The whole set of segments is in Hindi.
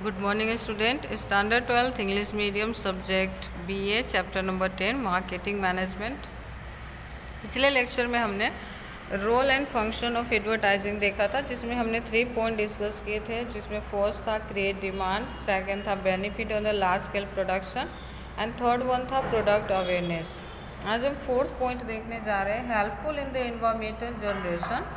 Good morning student. Standard 12th English medium subject BA chapter number 10 marketing management. पिछले लेक्चर में हमने role and function of advertising देखा था, जिसमें हमने 3 पॉइंट डिस्कस किए थे, जिसमें फर्स्ट था क्रिएट डिमांड, सेकंड था benefit on the large scale production and third one था प्रोडक्ट अवेयरनेस। आज हम फोर्थ पॉइंट देखने जा रहे हैं, helpful in the environmental generation.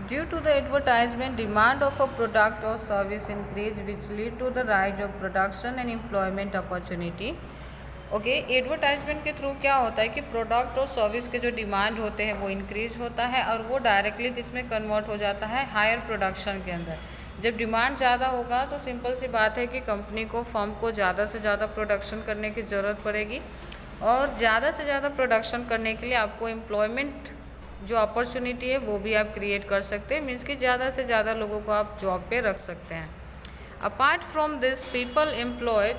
Due to the advertisement, demand of a product or service increase, which lead to the rise of production and employment opportunity. Okay, advertisement के थ्रू क्या होता है कि प्रोडक्ट और सर्विस के जो डिमांड होते हैं वो इंक्रीज होता है और वो डायरेक्टली किसमें कन्वर्ट हो जाता है, हायर प्रोडक्शन के अंदर। जब डिमांड ज़्यादा होगा तो सिंपल सी बात है कि कंपनी को, फर्म को ज़्यादा से ज़्यादा प्रोडक्शन करने की ज़रूरत पड़ेगी और ज़्यादा से ज़्यादा प्रोडक्शन करने के लिए आपको एम्प्लॉयमेंट जो अपॉर्चुनिटी है वो भी आप क्रिएट कर सकते हैं। मीन्स कि ज़्यादा से ज़्यादा लोगों को आप जॉब पे रख सकते हैं। Apart from this, people employed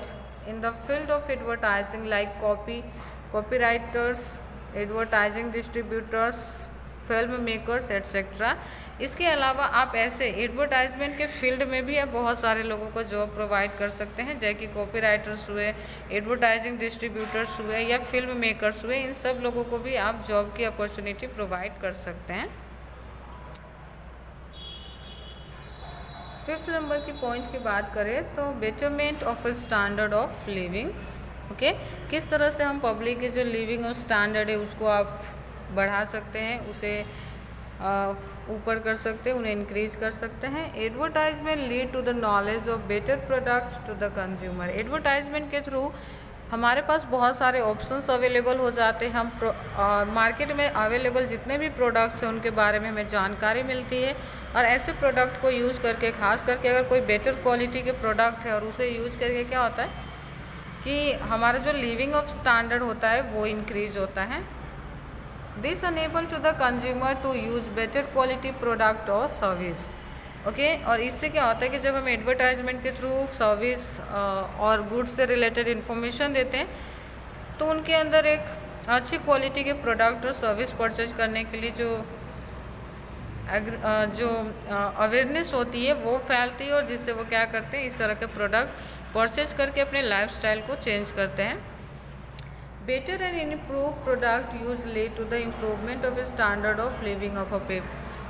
in the field of advertising like copywriters, advertising distributors, film makers etcetera. इसके अलावा आप ऐसे एडवर्टाइजमेंट के फील्ड में भी आप बहुत सारे लोगों को जॉब प्रोवाइड कर सकते हैं, जैसे कि कॉपीराइटर्स हुए, एडवर्टाइजिंग डिस्ट्रीब्यूटर्स हुए या फिल्म मेकर्स हुए। इन सब लोगों को भी आप जॉब की अपॉर्चुनिटी प्रोवाइड कर सकते हैं। फिफ्थ नंबर की पॉइंट की बात करें तो betterment of a standard of living. Okay, किस तरह से हम पब्लिक के जो लिविंग और स्टैंडर्ड है उसको आप बढ़ा सकते हैं, उसे ऊपर कर सकते हैं, उन्हें इंक्रीज कर सकते हैं। Advertisement lead to the knowledge of better products to the consumer. Advertisement के थ्रू हमारे पास बहुत सारे ऑप्शंस अवेलेबल हो जाते हैं। हम मार्केट में अवेलेबल जितने भी प्रोडक्ट्स हैं उनके बारे में हमें जानकारी मिलती है और ऐसे प्रोडक्ट को यूज़ करके, खास करके अगर कोई बेटर क्वालिटी के प्रोडक्ट है और उसे यूज़ करके क्या होता है कि हमारा जो लिविंग ऑफ स्टैंडर्ड होता है वो इंक्रीज होता है। This enable to the consumer to use better quality product और सर्विस। ओके, और इससे क्या होता है कि जब हम एडवर्टाइजमेंट के थ्रू सर्विस और गुड्स से रिलेटेड इन्फॉर्मेशन देते हैं तो उनके अंदर एक अच्छी क्वालिटी के प्रोडक्ट और सर्विस परचेज करने के लिए जो अवेयरनेस होती है वो फैलती है और जिससे वो क्या करते हैं, इस तरह के प्रोडक्ट परचेज करके अपने लाइफस्टाइल को चेंज करते हैं। Better and improve product use lead to the improvement of standard of living of a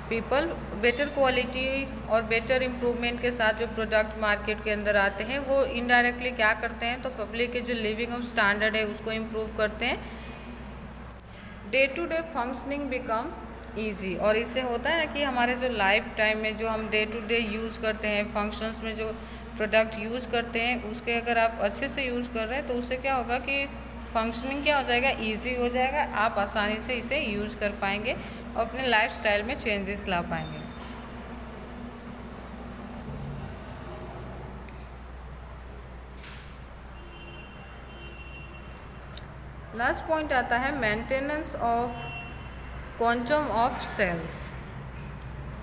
people. Better quality और बेटर इम्प्रूवमेंट के साथ जो प्रोडक्ट मार्केट के अंदर आते हैं वो इनडायरेक्टली क्या करते हैं, तो पब्लिक के जो लिविंग ऑफ स्टैंडर्ड है उसको इम्प्रूव करते हैं। Day to day functioning become easy, और इससे होता है ना कि हमारे जो लाइफ टाइम में जो हम डे टू डे यूज़ करते हैं, फंक्शंस में जो प्रोडक्ट यूज़ करते हैं उसके अगर आप अच्छे से यूज़ कर रहे हैं तो उससे क्या होगा कि फंक्शनिंग क्या हो जाएगा, ईजी हो जाएगा। आप आसानी से इसे यूज़ कर पाएंगे और अपने लाइफस्टाइल में चेंजेस ला पाएंगे। लास्ट पॉइंट आता है maintenance of quantum of sales.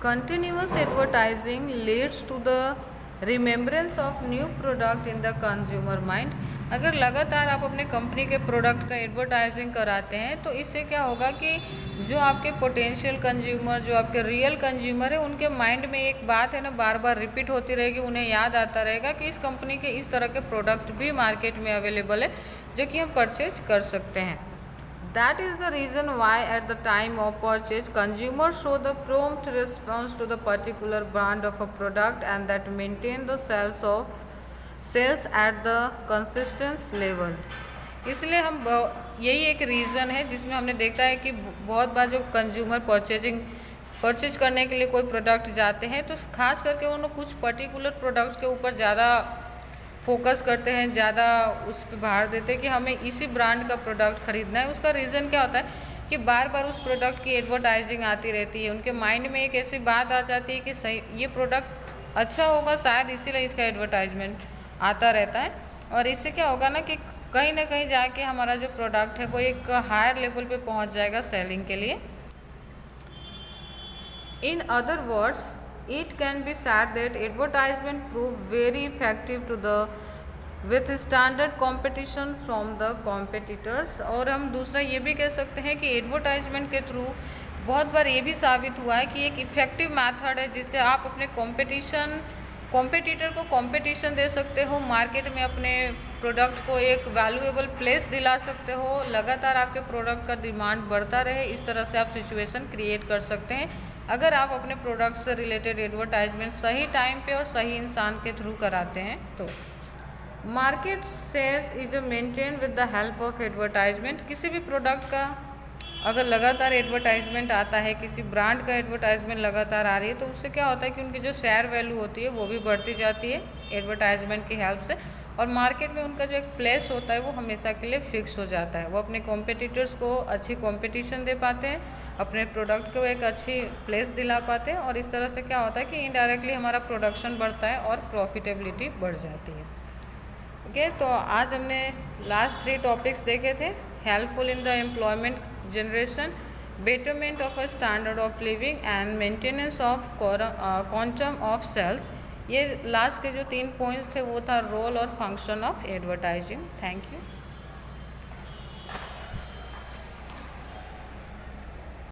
Continuous advertising leads to the remembrance of new product in the consumer mind. अगर लगातार आप अपने कंपनी के प्रोडक्ट का एडवर्टाइजिंग कराते हैं तो इससे क्या होगा कि जो आपके पोटेंशियल कंज्यूमर, जो आपके रियल कंज्यूमर है, उनके माइंड में एक बात है ना बार बार रिपीट होती रहेगी, उन्हें याद आता रहेगा कि इस कंपनी के इस तरह के प्रोडक्ट भी मार्केट में अवेलेबल है जो कि हम परचेज कर सकते हैं। That is the reason why at the time of purchase, consumers show the prompt response to the particular brand of a product and that maintain the sales at the consistent level. इसलिए हम यही एक रीज़न है जिसमें हमने देखा है कि बहुत बार जब कंज्यूमर परचेज करने के लिए कोई प्रोडक्ट जाते हैं तो खास करके उन्होंने कुछ पर्टिकुलर प्रोडक्ट्स के ऊपर ज़्यादा फोकस करते हैं, ज़्यादा उस पर भार देते हैं कि हमें इसी ब्रांड का प्रोडक्ट ख़रीदना है। उसका रीज़न क्या होता है कि बार बार उस प्रोडक्ट की एडवर्टाइजिंग आती रहती है, उनके माइंड में एक ऐसी बात आ जाती है कि सही ये प्रोडक्ट अच्छा होगा, शायद इसीलिए इसका एडवर्टाइजमेंट आता रहता है। और इससे क्या होगा ना कि कहीं ना कहीं जाके हमारा जो प्रोडक्ट है वो एक हायर लेवल पे पहुंच जाएगा सेलिंग के लिए। In other words, it can be said that advertisement proved very effective to the with standard competition from the competitors। और हम दूसरा ये भी कह सकते हैं कि एडवर्टाइजमेंट के थ्रू बहुत बार ये भी साबित हुआ है कि एक इफ़ेक्टिव मेथड है जिससे आप अपने कंपटीशन कॉम्पिटिटर को कंपटीशन दे सकते हो, मार्केट में अपने प्रोडक्ट को एक वैल्यूएबल प्लेस दिला सकते हो, लगातार आपके प्रोडक्ट का डिमांड बढ़ता रहे, इस तरह से आप सिचुएशन क्रिएट कर सकते हैं अगर आप अपने प्रोडक्ट से रिलेटेड एडवर्टाइजमेंट सही टाइम पे और सही इंसान के थ्रू कराते हैं तो। Market sales is maintain with the help of advertisement. किसी भी प्रोडक्ट का अगर लगातार एडवर्टाइजमेंट आता है, किसी ब्रांड का एडवर्टाइजमेंट लगातार आ रही है, तो उससे क्या होता है कि उनकी जो शेयर वैल्यू होती है वो भी बढ़ती जाती है एडवर्टाइजमेंट की हेल्प से, और मार्केट में उनका जो एक प्लेस होता है वो हमेशा के लिए फिक्स हो जाता है। वो अपने कॉम्पिटिटर्स को अच्छी कॉम्पिटिशन दे पाते हैं, अपने प्रोडक्ट को एक अच्छी प्लेस दिला पाते हैं, और इस तरह से क्या होता है कि इनडायरेक्टली हमारा प्रोडक्शन बढ़ता है और प्रॉफिटेबिलिटी बढ़ जाती है। ओके, तो आज हमने लास्ट 3 टॉपिक्स देखे थे। Helpful in the employment generation, betterment of a standard of living and maintenance of quantum of sales. ये लास्ट के जो 3 पॉइंट्स थे वो था रोल और function of advertising. Thank you.